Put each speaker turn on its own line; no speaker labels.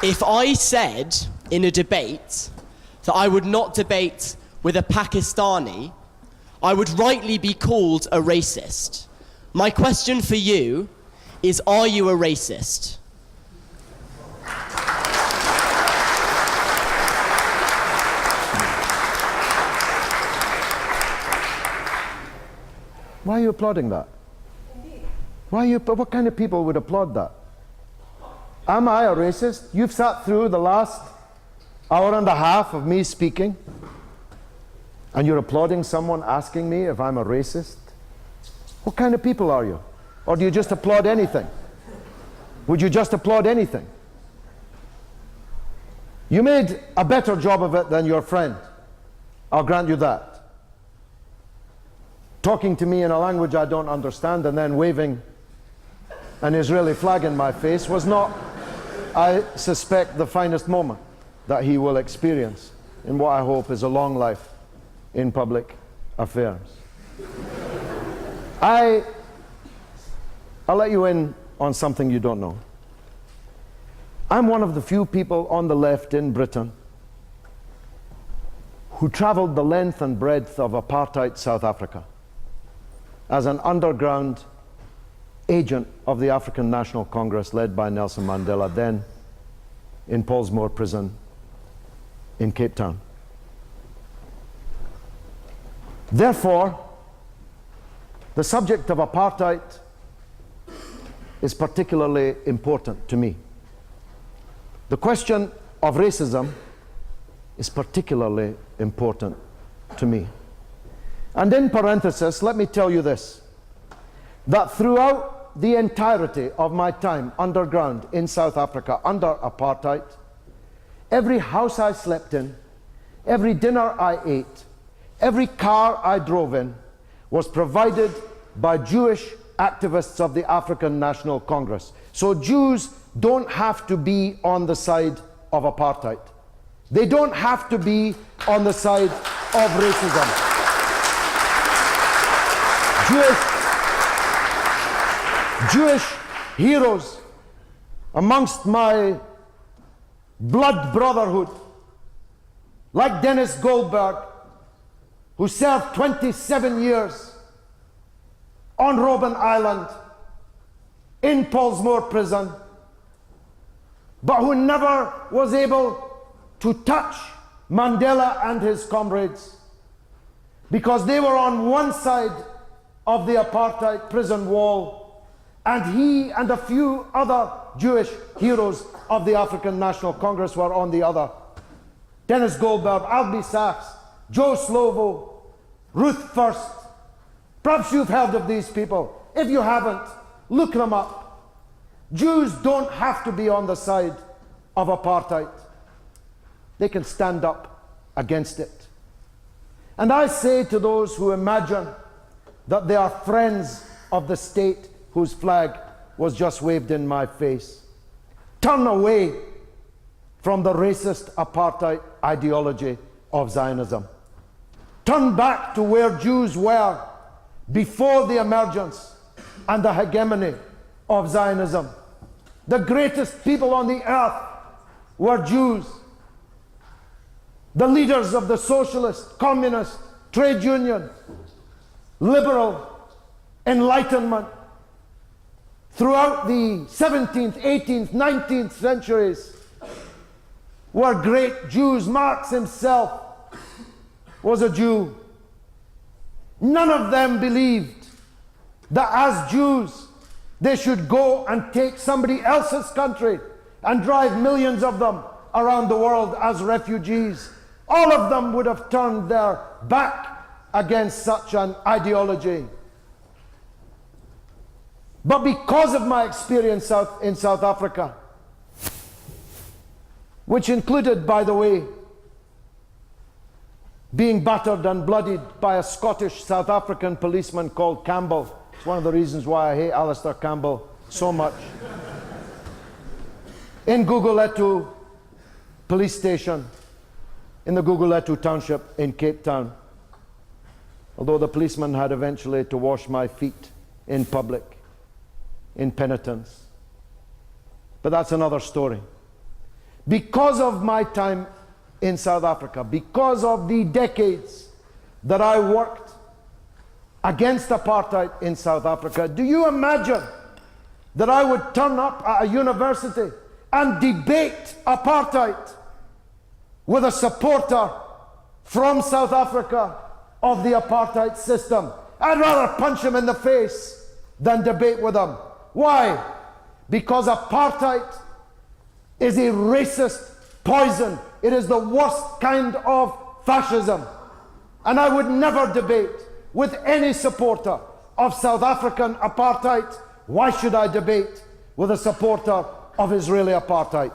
If I said in a debate that I would not debate with a Pakistani, I would rightly be called a racist. My question for you is, are you a racist?
Why are you applauding that? What kind of people would applaud that? Am I a racist? You've sat through the last hour and a half of me speaking, and you're applauding someone asking me if I'm a racist? What kind of people are you? Or do you just applaud anything? Would you just applaud anything? You made a better job of it than your friend. I'll grant you that. Talking to me in a language I don't understand and then waving an Israeli flag in my face was not, I suspect, the finest moment that he will experience in what I hope is a long life in public affairs. I'll let you in on something you don't know. I'm one of the few people on the left in Britain who traveled the length and breadth of apartheid South Africa as an underground agent of the African National Congress led by Nelson Mandela, then in Pollsmoor prison in Cape Town. Therefore, the subject of apartheid is particularly important to me. The question of racism is particularly important to me. And in parenthesis, let me tell you this, that throughout the entirety of my time underground in South Africa under apartheid, every house I slept in, every dinner I ate, every car I drove in was provided by Jewish activists of the African National Congress. So Jews don't have to be on the side of apartheid. They don't have to be on the side of racism. Jewish heroes amongst my blood brotherhood, like Dennis Goldberg, who served 27 years on Robben Island in Pollsmoor prison, but who never was able to touch Mandela and his comrades because they were on one side of the apartheid prison wall, and he and a few other Jewish heroes of the African National Congress were on the other. Dennis Goldberg, Albie Sachs, Joe Slovo, Ruth First. Perhaps you've heard of these people. If you haven't, look them up. Jews don't have to be on the side of apartheid. They can stand up against it. And I say to those who imagine that they are friends of the state whose flag was just waved in my face, turn away from the racist apartheid ideology of Zionism. Turn back to where Jews were before the emergence and the hegemony of Zionism. The greatest people on the earth were Jews. The leaders of the socialist, communist, trade union, liberal enlightenment throughout the 17th, 18th, 19th centuries were great Jews. Marx himself was a Jew. None of them believed that as Jews they should go and take somebody else's country and drive millions of them around the world as refugees. All of them would have turned their back against such an ideology. But because of my experience in South Africa, which included, by the way, being battered and bloodied by a Scottish South African policeman called Campbell. It's one of the reasons why I hate Alistair Campbell so much. In Gugulethu police station, in the Gugulethu township in Cape Town. Although the policeman had eventually to wash my feet in public, in penitence. But that's another story. because of my time in South Africa, because of the decades that I worked against apartheid in South Africa, do you imagine that I would turn up at a university and debate apartheid with a supporter from South Africa of the apartheid system? I'd rather punch him in the face than debate with him. Why? Because apartheid is a racist poison. It is the worst kind of fascism. And I would never debate with any supporter of South African apartheid. Why should I debate with a supporter of Israeli apartheid?